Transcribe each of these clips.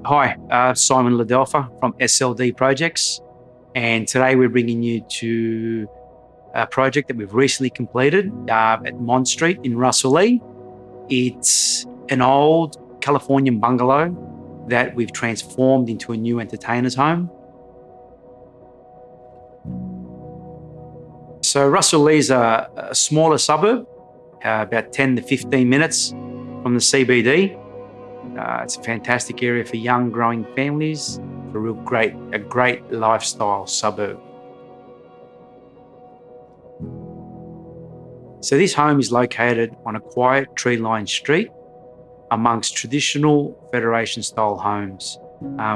Hi, Simon Ladelfa from SLD Projects, and today we're bringing you to a project that we've recently completed at Mont Street in Russell Lee. It's an old Californian bungalow that we've transformed into a new entertainer's home. So Russell Lee's a smaller suburb, about 10 to 15 minutes from the CBD. It's a fantastic area for young, growing families, for a great lifestyle suburb. So this home is located on a quiet tree-lined street amongst traditional Federation-style homes,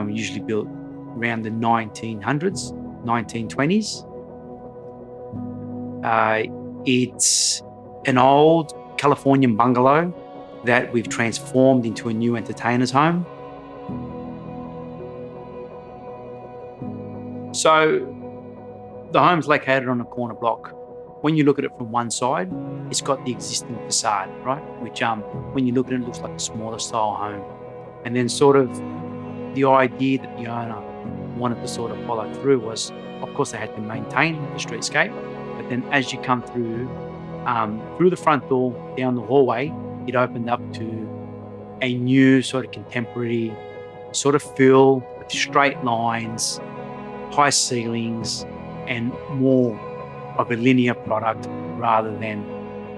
usually built around the 1900s, 1920s. It's an old Californian bungalow that we've transformed into a new entertainer's home. So the home's located on a corner block. When you look at it from one side, it's got the existing facade, right? Which when you look at it, it looks like a smaller style home. And then sort of the idea that the owner wanted to sort of follow through was, of course, they had to maintain the streetscape, but then as you come through the front door, down the hallway, it opened up to a new sort of contemporary sort of feel with straight lines, high ceilings, and more of a linear product rather than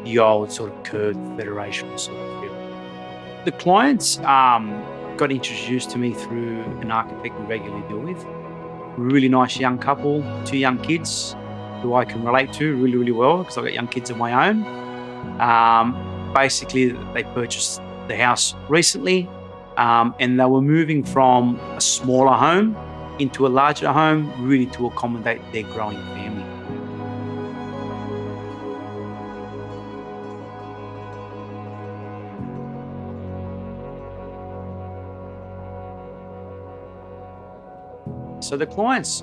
the old sort of curved Federation sort of feel. The clients got introduced to me through an architect we regularly deal with. Really nice young couple, two young kids who I can relate to really, really well because I've got young kids of my own. Basically, they purchased the house recently and they were moving from a smaller home into a larger home, really to accommodate their growing family. So the clients,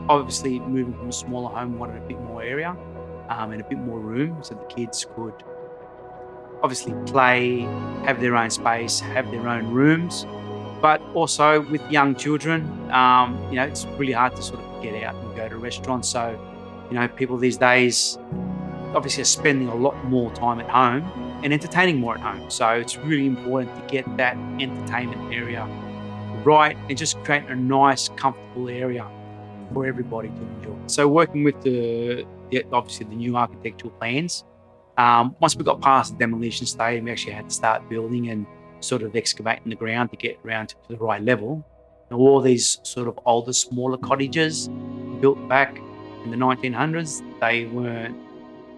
obviously moving from a smaller home, wanted a bit more area and a bit more room so the kids could obviously play, have their own space, have their own rooms. But also with young children, it's really hard to sort of get out and go to restaurants. So, people these days obviously are spending a lot more time at home and entertaining more at home. So it's really important to get that entertainment area right and just create a nice, comfortable area for everybody to enjoy. So working with obviously the new architectural plans, once we got past the demolition stage, we actually had to start building and sort of excavating the ground to get around to the right level. And all these sort of older, smaller cottages built back in the 1900s, they were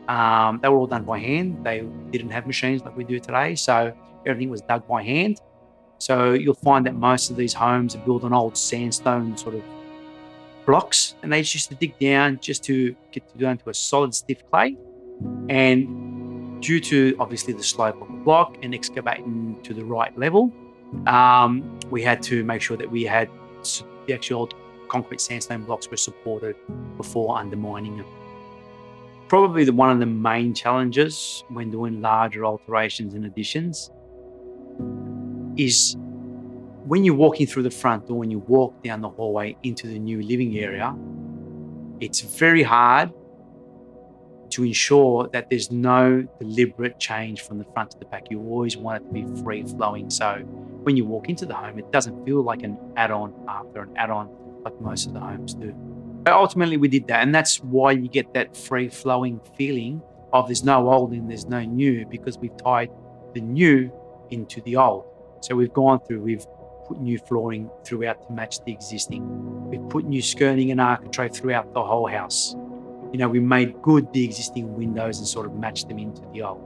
all done by hand. They didn't have machines like we do today, so everything was dug by hand. So you'll find that most of these homes are built on old sandstone sort of blocks, and they just used to dig down just to get down to a solid, stiff clay. And due to obviously the slope of the block and excavating to the right level, we had to make sure that we had the actual concrete sandstone blocks were supported before undermining them. Probably one of the main challenges when doing larger alterations and additions is when you're walking through the front door, when you walk down the hallway into the new living area, it's very hard to ensure that there's no deliberate change from the front to the back. You always want it to be free flowing. So when you walk into the home, it doesn't feel like an add-on after an add-on like most of the homes do. But ultimately, we did that. And that's why you get that free flowing feeling of there's no old and there's no new, because we've tied the new into the old. So we've put new flooring throughout to match the existing. We've put new skirting and architrave throughout the whole house. We made good the existing windows and sort of matched them into the old.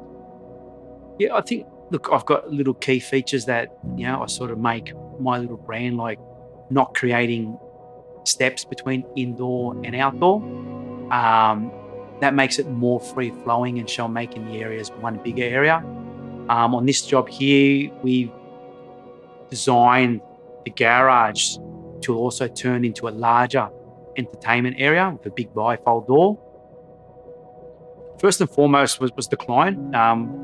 Yeah, I think, look, I've got little key features that, I sort of make my little brand, like not creating steps between indoor and outdoor. That makes it more free flowing and making the areas one bigger area. On this job here, we designed the garage to also turn into a larger entertainment area with a big bifold door. First and foremost was the client.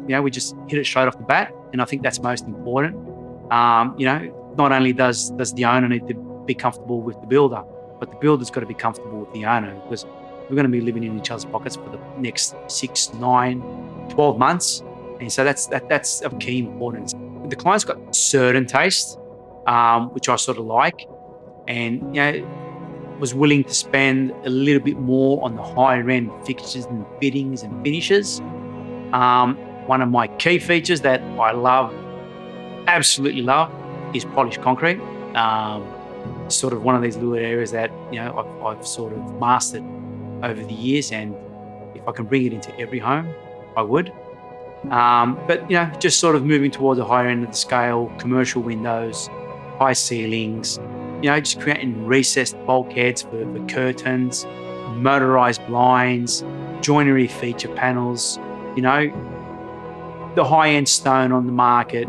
We just hit it straight off the bat, and I think that's most important. not only does the owner need to be comfortable with the builder, but the builder's got to be comfortable with the owner, because we're going to be living in each other's pockets for the next 6, 9, 12 months. And so that's of key importance. The client's got certain taste, which I sort of like, and was willing to spend a little bit more on the higher end fixtures and fittings and finishes. One of my key features that I love, absolutely love, is polished concrete. Sort of one of these little areas that I've sort of mastered over the years, and if I can bring it into every home, I would. But just sort of moving towards the higher end of the scale, commercial windows, high ceilings, just creating recessed bulkheads for curtains, motorized blinds, joinery feature panels, the high-end stone on the market,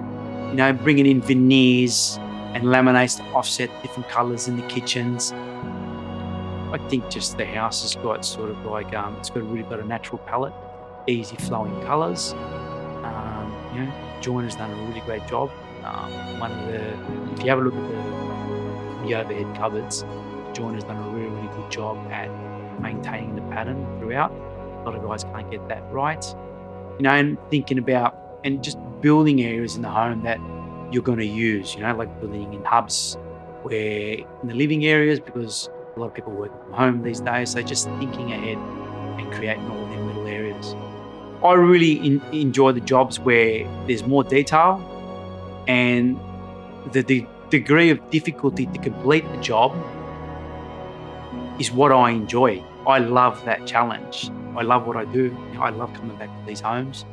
bringing in veneers and laminates to offset different colors in the kitchens. I think just the house has got sort of like, it's really got a natural palette, easy flowing colors. Joiner's done a really great job. If you have a look at the overhead cupboards, Joiner's done a really, really good job at maintaining the pattern throughout. A lot of guys can't get that right. And thinking about and just building areas in the home that you're going to use, like building in hubs where in the living areas, because a lot of people work from home these days. So just thinking ahead and creating all them little areas. I really enjoy the jobs where there's more detail, and the degree of difficulty to complete the job is what I enjoy. I love that challenge. I love what I do. I love coming back to these homes